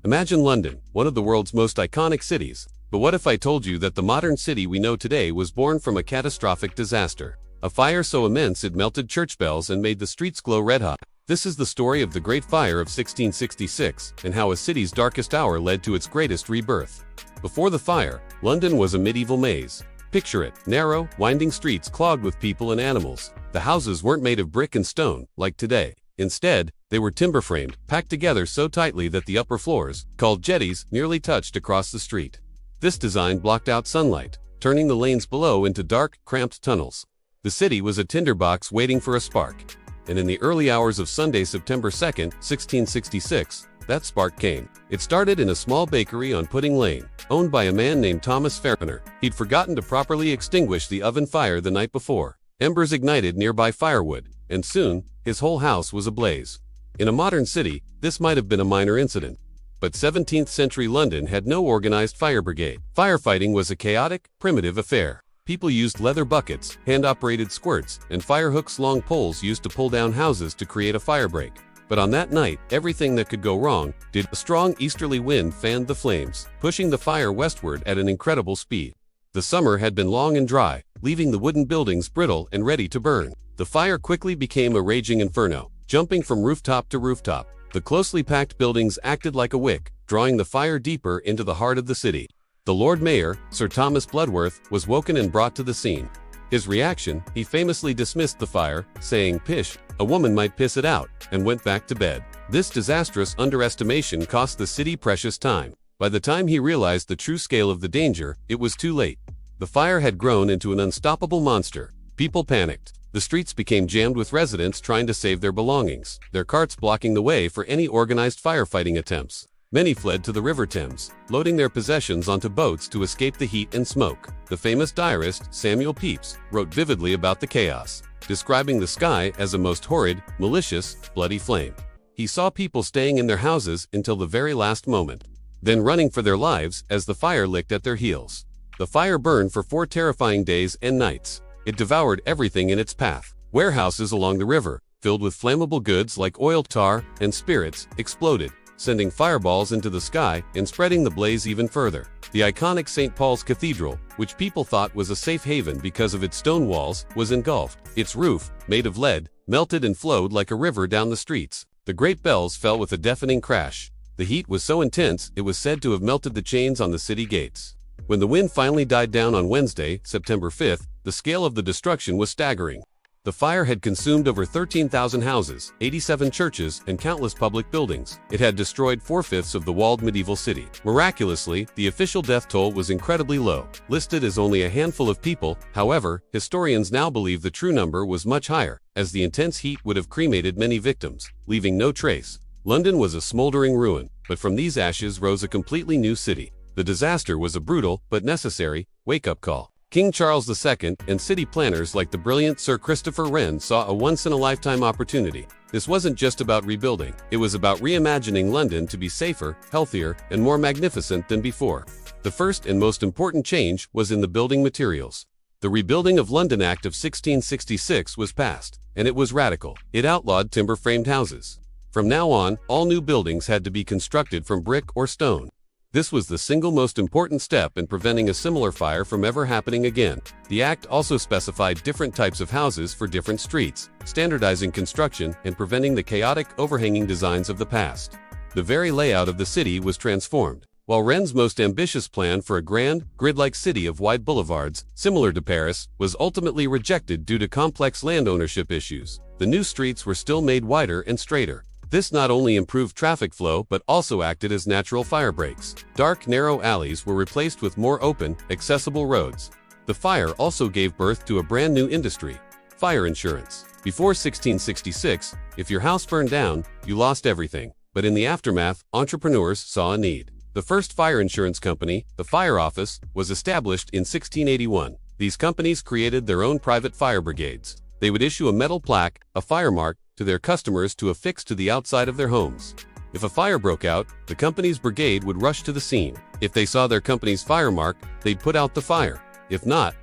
Imagine London, one of the world's most iconic cities. But what if I told you that the modern city we know today was born from a catastrophic disaster? A fire so immense it melted church bells and made the streets glow red-hot. This is the story of the Great Fire of 1666 and how a city's darkest hour led to its greatest rebirth. Before the fire, London was a medieval maze. Picture it, narrow, winding streets clogged with people and animals. The houses weren't made of brick and stone, like today. Instead, they were timber-framed, packed together so tightly that the upper floors, called jetties, nearly touched across the street. This design blocked out sunlight, turning the lanes below into dark, cramped tunnels. The city was a tinderbox waiting for a spark. And in the early hours of Sunday, September 2, 1666, that spark came. It started in a small bakery on Pudding Lane, owned by a man named Thomas Fairbairn. He'd forgotten to properly extinguish the oven fire the night before. Embers ignited nearby firewood, and soon, his whole house was ablaze. In a modern city, this might have been a minor incident. But 17th century London had no organized fire brigade. Firefighting was a chaotic, primitive affair. People used leather buckets, hand-operated squirts, and firehooks long poles used to pull down houses to create a firebreak. But on that night, everything that could go wrong did. A strong easterly wind fanned the flames, pushing the fire westward at an incredible speed. The summer had been long and dry, leaving the wooden buildings brittle and ready to burn. The fire quickly became a raging inferno, jumping from rooftop to rooftop. The closely packed buildings acted like a wick, drawing the fire deeper into the heart of the city. The Lord Mayor, Sir Thomas Bloodworth, was woken and brought to the scene. His reaction, he famously dismissed the fire, saying, "Pish, a woman might piss it out," and went back to bed. This disastrous underestimation cost the city precious time. By the time he realized the true scale of the danger, it was too late. The fire had grown into an unstoppable monster. People panicked. The streets became jammed with residents trying to save their belongings, their carts blocking the way for any organized firefighting attempts. Many fled to the River Thames, loading their possessions onto boats to escape the heat and smoke. The famous diarist, Samuel Pepys, wrote vividly about the chaos, describing the sky as a most horrid, malicious, bloody flame. He saw people staying in their houses until the very last moment, then running for their lives as the fire licked at their heels. The fire burned for 4 terrifying days and nights. It devoured everything in its path. Warehouses along the river, filled with flammable goods like oil, tar, and spirits, exploded, sending fireballs into the sky and spreading the blaze even further. The iconic St. Paul's Cathedral, which people thought was a safe haven because of its stone walls, was engulfed. Its roof, made of lead, melted and flowed like a river down the streets. The great bells fell with a deafening crash. The heat was so intense it was said to have melted the chains on the city gates. When the wind finally died down on Wednesday, September 5th, the scale of the destruction was staggering. The fire had consumed over 13,000 houses, 87 churches, and countless public buildings. It had destroyed 4/5 of the walled medieval city. Miraculously, the official death toll was incredibly low, listed as only a handful of people. However, historians now believe the true number was much higher, as the intense heat would have cremated many victims, leaving no trace. London was a smoldering ruin, but from these ashes rose a completely new city. The disaster was a brutal, but necessary, wake-up call. King Charles II and city planners like the brilliant Sir Christopher Wren saw a once-in-a-lifetime opportunity. This wasn't just about rebuilding, it was about reimagining London to be safer, healthier, and more magnificent than before. The first and most important change was in the building materials. The Rebuilding of London Act of 1666 was passed, and it was radical. It outlawed timber-framed houses. From now on, all new buildings had to be constructed from brick or stone. This was the single most important step in preventing a similar fire from ever happening again. The act also specified different types of houses for different streets, standardizing construction and preventing the chaotic, overhanging designs of the past. The very layout of the city was transformed. While Wren's most ambitious plan for a grand, grid-like city of wide boulevards, similar to Paris, was ultimately rejected due to complex land ownership issues, the new streets were still made wider and straighter. This not only improved traffic flow but also acted as natural fire breaks. Dark, narrow alleys were replaced with more open, accessible roads. The fire also gave birth to a brand new industry: fire insurance. Before 1666, if your house burned down, you lost everything. But in the aftermath, entrepreneurs saw a need. The first fire insurance company, the Fire Office, was established in 1681. These companies created their own private fire brigades. They would issue a metal plaque, a fire mark, to their customers to affix to the outside of their homes. If a fire broke out, the company's brigade would rush to the scene. If they saw their company's fire mark, they'd put out the fire. If not,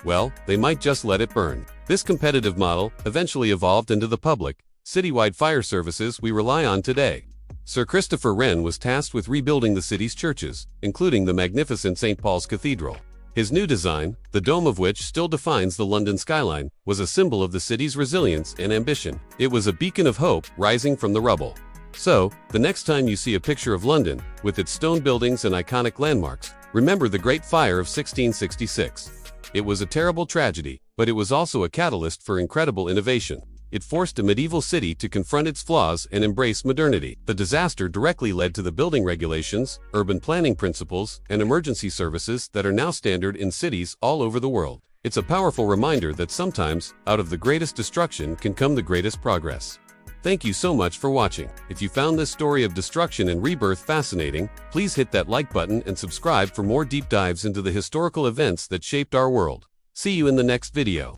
well, they might just let it burn. This competitive model eventually evolved into the public, citywide fire services we rely on today. Sir Christopher Wren was tasked with rebuilding the city's churches, including the magnificent St. Paul's Cathedral. His new design, the dome of which still defines the London skyline, was a symbol of the city's resilience and ambition. It was a beacon of hope rising from the rubble. So, the next time you see a picture of London, with its stone buildings and iconic landmarks, remember the Great Fire of 1666. It was a terrible tragedy, but it was also a catalyst for incredible innovation. It forced a medieval city to confront its flaws and embrace modernity. The disaster directly led to the building regulations, urban planning principles, and emergency services that are now standard in cities all over the world. It's a powerful reminder that sometimes, out of the greatest destruction can come the greatest progress. Thank you so much for watching. If you found this story of destruction and rebirth fascinating, please hit that like button and subscribe for more deep dives into the historical events that shaped our world. See you in the next video.